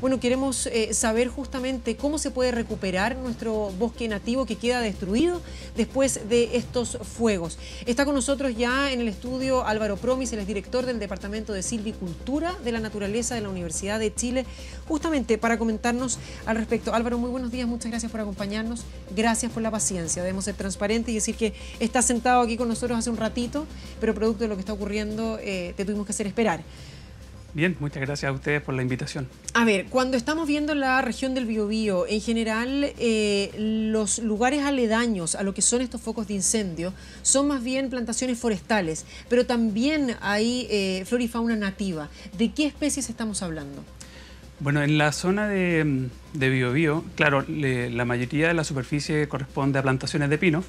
bueno, queremos saber justamente cómo se puede recuperar nuestro bosque nativo que queda destruido después de estos fuegos. Está con nosotros ya en el estudio Álvaro Promis, él es director del Departamento de Silvicultura de la Naturaleza de la Universidad de Chile, justamente para comentarnos al respecto. Álvaro, muy buenos días, muchas gracias por acompañarnos, gracias por la paciencia. Debemos ser transparentes y decir que estás sentado aquí con nosotros hace un ratito, pero producto de lo que está ocurriendo te tuvimos que hacer esperar. Bien, muchas gracias a ustedes por la invitación. A ver, cuando estamos viendo la región del Biobío, en general los lugares aledaños a lo que son estos focos de incendio son más bien plantaciones forestales, pero también hay flora y fauna nativa. ¿De qué especies estamos hablando? Bueno, en la zona de Biobío, claro, la mayoría de la superficie corresponde a plantaciones de pino,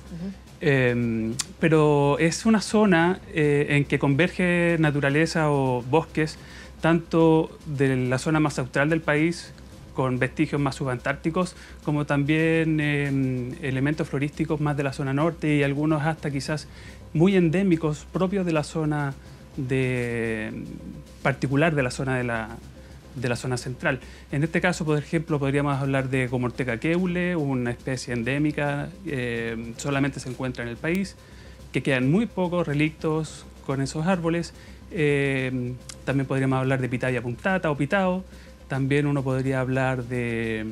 pero es una zona en que converge naturaleza o bosques tanto de la zona más austral del país, con vestigios más subantárticos, como también elementos florísticos más de la zona norte y algunos hasta quizás muy endémicos propios de la zona particular de la zona de la zona central. En este caso, por ejemplo, podríamos hablar de Gomorteca keule, una especie endémica, solamente se encuentra en el país, que quedan muy pocos relictos con esos árboles. También podríamos hablar de Pitaya punctata o pitao. También uno podría hablar de...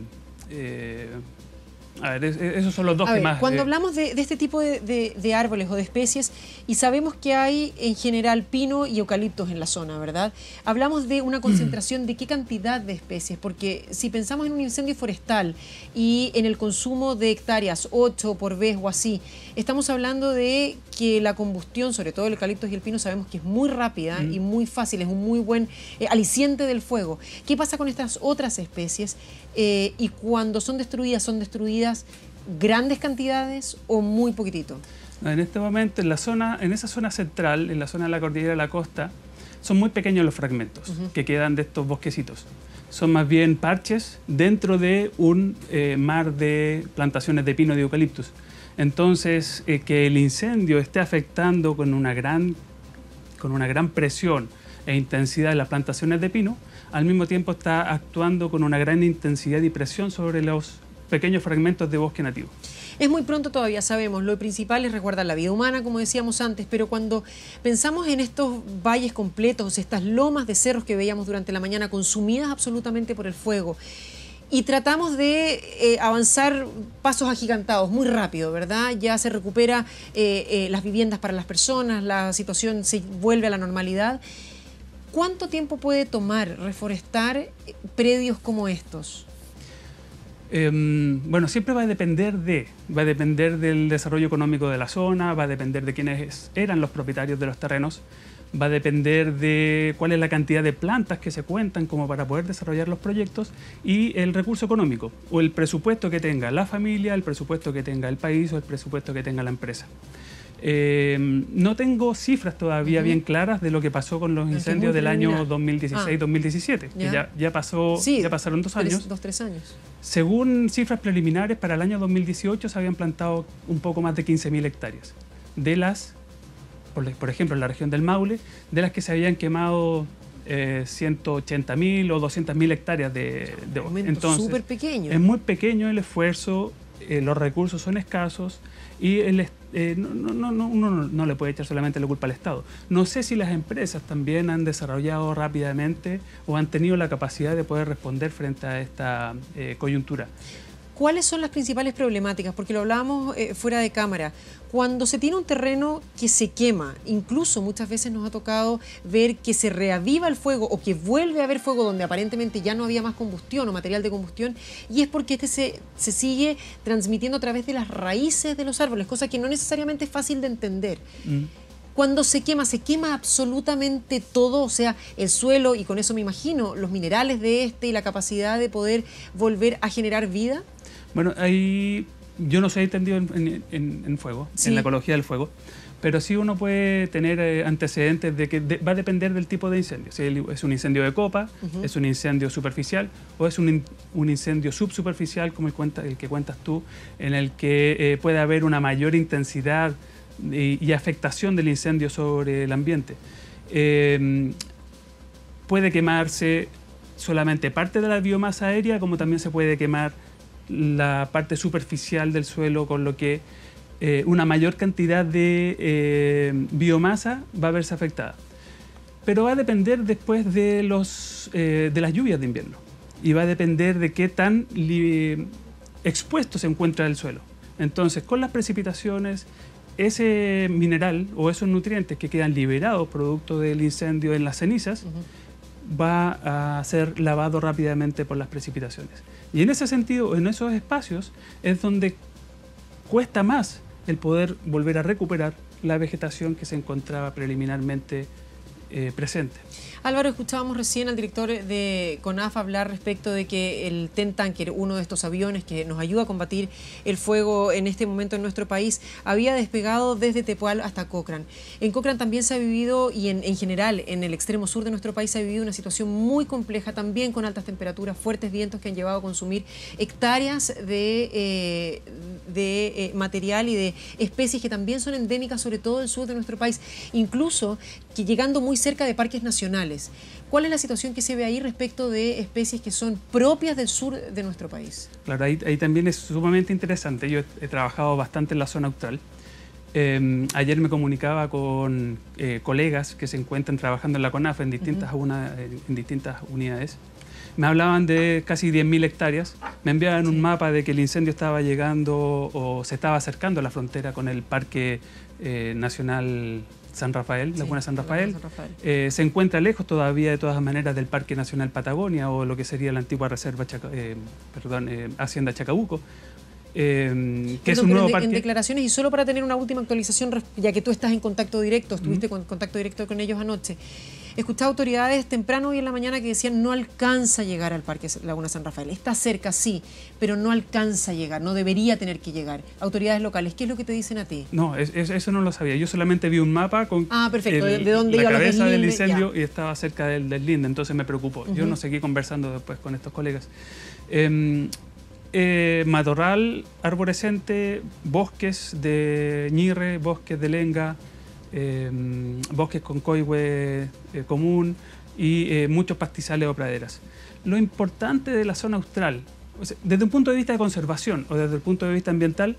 esos son los dos que más... Cuando hablamos de este tipo de árboles o de especies, y sabemos que hay en general pino y eucaliptos en la zona, ¿verdad? Hablamos de una concentración de qué cantidad de especies, porque si pensamos en un incendio forestal y en el consumo de hectáreas, 8 por vez o así, estamos hablando de que la combustión, sobre todo el eucalipto y el pino, sabemos que es muy rápida y muy fácil, es un muy buen aliciente del fuego. ¿Qué pasa con estas otras especies? Y cuando son destruidas grandes cantidades o muy poquitito. En este momento, en esa zona central, en la zona de la cordillera de la costa, son muy pequeños los fragmentos que quedan de estos bosquecitos. Son más bien parches dentro de un mar de plantaciones de pino y de eucaliptus. Entonces, que el incendio esté afectando con una gran presión e intensidad en las plantaciones de pino, al mismo tiempo está actuando con una gran intensidad y presión sobre los pequeños fragmentos de bosque nativo. Es muy pronto todavía, sabemos, lo principal es resguardar la vida humana, como decíamos antes, pero cuando pensamos en estos valles completos, estas lomas de cerros que veíamos durante la mañana consumidas absolutamente por el fuego, y tratamos de avanzar pasos agigantados, muy rápido, ¿verdad? Ya se recupera las viviendas para las personas, la situación se vuelve a la normalidad. ¿Cuánto tiempo puede tomar reforestar predios como estos? Bueno, siempre va a depender del desarrollo económico de la zona, va a depender de quiénes eran los propietarios de los terrenos, va a depender de cuál es la cantidad de plantas que se cuentan como para poder desarrollar los proyectos y el recurso económico o el presupuesto que tenga la familia, el presupuesto que tenga el país o el presupuesto que tenga la empresa. No tengo cifras todavía bien claras de lo que pasó con los incendios del año 2016-2017, que ya pasaron 2 años. 2-3 años. Según cifras preliminares, para el año 2018 se habían plantado un poco más de 15.000 hectáreas. De las, por ejemplo, en la región del Maule, de las que se habían quemado 180.000 o 200.000 hectáreas de bosque. Entonces, súper pequeño. Es muy pequeño el esfuerzo, los recursos son escasos y uno no le puede echar solamente la culpa al Estado. No sé si las empresas también han desarrollado rápidamente o han tenido la capacidad de poder responder frente a esta coyuntura. ¿Cuáles son las principales problemáticas? Porque lo hablábamos fuera de cámara. Cuando se tiene un terreno que se quema, incluso muchas veces nos ha tocado ver que se reaviva el fuego o que vuelve a haber fuego donde aparentemente ya no había más combustión o material de combustión, y es porque se sigue transmitiendo a través de las raíces de los árboles, cosa que no necesariamente es fácil de entender. Cuando se quema absolutamente todo, o sea, el suelo, y con eso me imagino los minerales de y la capacidad de poder volver a generar vida. Bueno, yo no soy entendido en fuego, en la ecología del fuego, pero sí uno puede tener antecedentes de que va a depender del tipo de incendio. Si es un incendio de copa, es un incendio superficial o es un incendio subsuperficial como el que cuentas tú, en el que puede haber una mayor intensidad y afectación del incendio sobre el ambiente. Puede quemarse solamente parte de la biomasa aérea, como también se puede quemar la parte superficial del suelo, con lo que una mayor cantidad de biomasa va a verse afectada. Pero va a depender después de las lluvias de invierno y va a depender de qué tan expuesto se encuentra el suelo. Entonces, con las precipitaciones, ese mineral o esos nutrientes que quedan liberados producto del incendio en las cenizas va a ser lavado rápidamente por las precipitaciones. Y en ese sentido, en esos espacios, es donde cuesta más el poder volver a recuperar la vegetación que se encontraba preliminarmente presente. Álvaro, escuchábamos recién al director de CONAF hablar respecto de que el TEN Tanker, uno de estos aviones que nos ayuda a combatir el fuego en este momento en nuestro país, había despegado desde Tepual hasta Cochrane. En Cochrane también se ha vivido, y en general en el extremo sur de nuestro país se ha vivido una situación muy compleja, también con altas temperaturas, fuertes vientos que han llevado a consumir hectáreas de material y de especies que también son endémicas, sobre todo del sur de nuestro país, incluso que llegando muy cerca de parques nacionales. ¿Cuál es la situación que se ve ahí respecto de especies que son propias del sur de nuestro país? Claro, ahí también es sumamente interesante. Yo he trabajado bastante en la zona austral. Ayer me comunicaba con colegas que se encuentran trabajando en la CONAF en distintas unidades. Me hablaban de casi 10.000 hectáreas. Me enviaban un mapa de que el incendio estaba llegando o se estaba acercando a la frontera con el Parque Nacional San Rafael, Laguna San Rafael. Se encuentra lejos todavía, de todas maneras, del Parque Nacional Patagonia o lo que sería la antigua reserva Hacienda Chacabuco. Que es un nuevo parque. En declaraciones, y solo para tener una última actualización, ya que tú estás en contacto directo, estuviste en contacto directo con ellos anoche, escuché autoridades temprano y en la mañana que decían no alcanza a llegar al Parque Laguna San Rafael. Está cerca, sí, pero no alcanza a llegar, no debería tener que llegar. Autoridades locales, ¿qué es lo que te dicen a ti? No, eso no lo sabía. Yo solamente vi un mapa con perfecto. ¿De dónde la iba cabeza del incendio? Ya. Y estaba cerca del deslinde, entonces me preocupó. Yo no seguí conversando después con estos colegas. Matorral arborescente, bosques de ñirre, bosques de lenga, bosques con coihue común y muchos pastizales o praderas. Lo importante de la zona austral, o sea, desde un punto de vista de conservación o desde el punto de vista ambiental,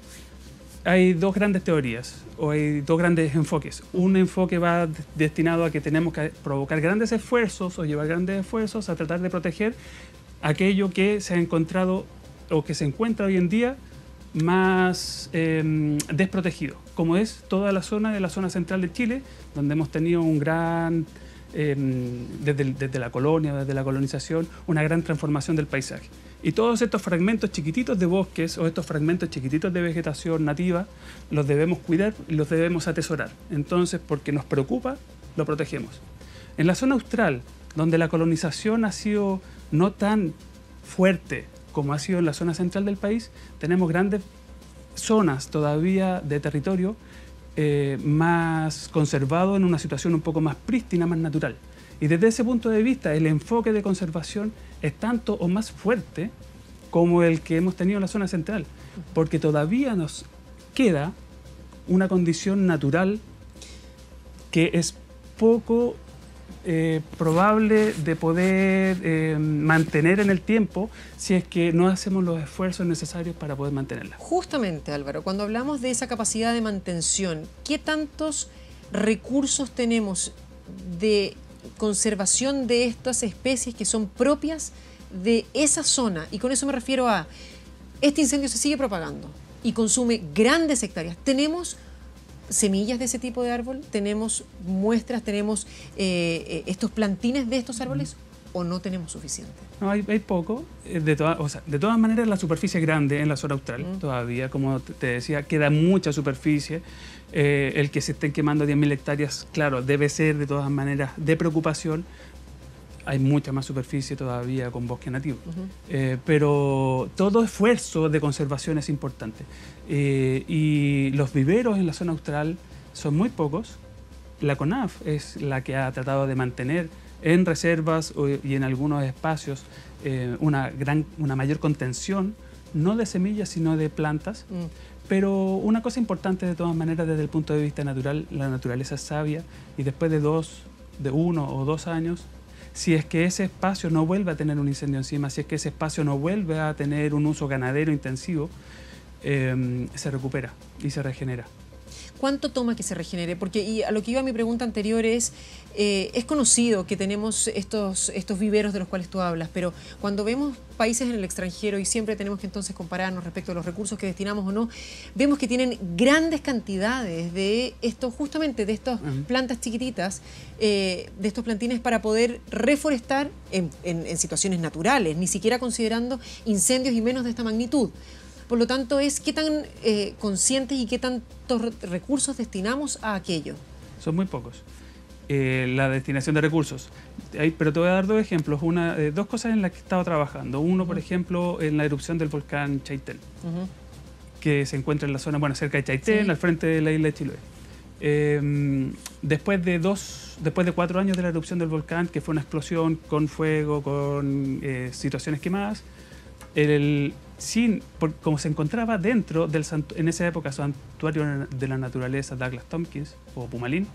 hay dos grandes teorías o hay dos grandes enfoques. Un enfoque va destinado a que tenemos que provocar grandes esfuerzos o llevar grandes esfuerzos a tratar de proteger aquello que se ha encontrado o que se encuentra hoy en día más desprotegido, como es toda la zona central de Chile, donde hemos tenido un gran, desde la colonia, desde la colonización, una gran transformación del paisaje. Y todos estos fragmentos chiquititos de bosques o estos fragmentos chiquititos de vegetación nativa los debemos cuidar y los debemos atesorar. Entonces, porque nos preocupa, lo protegemos. En la zona austral, donde la colonización ha sido no tan fuerte como ha sido en la zona central del país, tenemos grandes zonas todavía de territorio más conservado en una situación un poco más prístina, más natural. Y desde ese punto de vista, el enfoque de conservación es tanto o más fuerte como el que hemos tenido en la zona central, porque todavía nos queda una condición natural que es poco probable de poder mantener en el tiempo si es que no hacemos los esfuerzos necesarios para poder mantenerla. Justamente, Álvaro, cuando hablamos de esa capacidad de mantención, ¿qué tantos recursos tenemos de conservación de estas especies que son propias de esa zona? Y con eso me refiero a, este incendio se sigue propagando y consume grandes hectáreas. ¿Tenemos semillas de ese tipo de árbol? ¿Tenemos muestras? ¿Tenemos estos plantines de estos árboles? ¿O no tenemos suficiente? No, hay poco. De todas maneras, la superficie es grande en la zona austral. Todavía, como te decía, queda mucha superficie. El que se estén quemando 10.000 hectáreas, claro, debe ser de todas maneras de preocupación. Hay mucha más superficie todavía con bosque nativo. Pero todo esfuerzo de conservación es importante. Y los viveros en la zona austral son muy pocos. La CONAF es la que ha tratado de mantener en reservas y en algunos espacios una mayor contención, no de semillas, sino de plantas. Pero una cosa importante de todas maneras desde el punto de vista natural, la naturaleza es sabia y después de 1 o 2 años si es que ese espacio no vuelve a tener un incendio encima, si es que ese espacio no vuelve a tener un uso ganadero intensivo, se recupera y se regenera. ¿Cuánto toma que se regenere? Porque y a lo que iba mi pregunta anterior es conocido que tenemos estos viveros de los cuales tú hablas, pero cuando vemos países en el extranjero y siempre tenemos que entonces compararnos respecto a los recursos que destinamos o no, vemos que tienen grandes cantidades de estos, justamente de estas plantas chiquititas, de estos plantines para poder reforestar en situaciones naturales, ni siquiera considerando incendios y menos de esta magnitud. Por lo tanto, es qué tan conscientes y qué tantos recursos destinamos a aquello. Son muy pocos. La destinación de recursos. Pero te voy a dar dos ejemplos, dos cosas en las que he estado trabajando. Uno, por ejemplo, en la erupción del volcán Chaitén, que se encuentra en la zona, bueno, cerca de Chaitén, al frente de la isla de Chiloé. Después de 4 años de la erupción del volcán, que fue una explosión con fuego, con situaciones quemadas, como se encontraba dentro del en esa época santuario de la naturaleza Douglas Tompkins o Pumalín,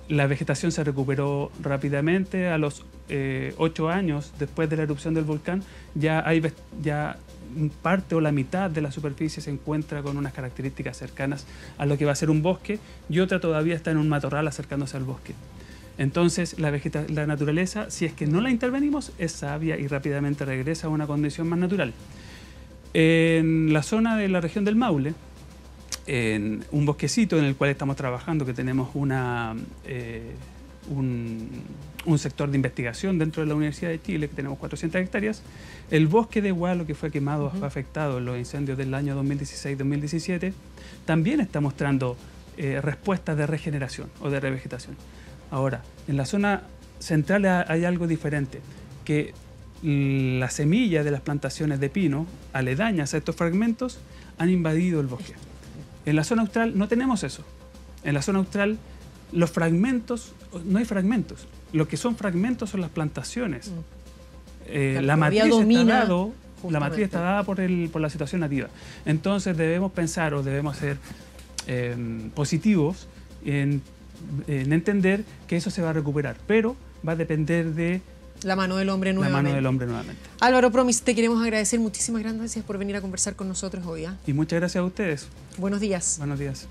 la vegetación se recuperó rápidamente. A los 8 años después de la erupción del volcán ya parte o la mitad de la superficie se encuentra con unas características cercanas a lo que va a ser un bosque y otra todavía está en un matorral acercándose al bosque. Entonces la naturaleza, si es que no la intervenimos, es sabia y rápidamente regresa a una condición más natural. En la zona de la región del Maule, en un bosquecito en el cual estamos trabajando, que tenemos un sector de investigación dentro de la Universidad de Chile, que tenemos 400 hectáreas, el bosque de Gualo, que fue quemado, fue afectado en los incendios del año 2016-2017, también está mostrando respuestas de regeneración o de revegetación. Ahora, en la zona central hay algo diferente, que las semillas de las plantaciones de pino aledañas a estos fragmentos han invadido el bosque. En la zona austral no tenemos eso. En la zona austral los fragmentos, no hay fragmentos, lo que son fragmentos son las plantaciones. La matriz está dada por la situación nativa. Entonces debemos pensar o debemos ser positivos en entender que eso se va a recuperar, pero va a depender de la mano del hombre nuevamente. Álvaro Promis, te queremos agradecer, muchísimas gracias por venir a conversar con nosotros hoy. Y muchas gracias a ustedes. Buenos días. Buenos días.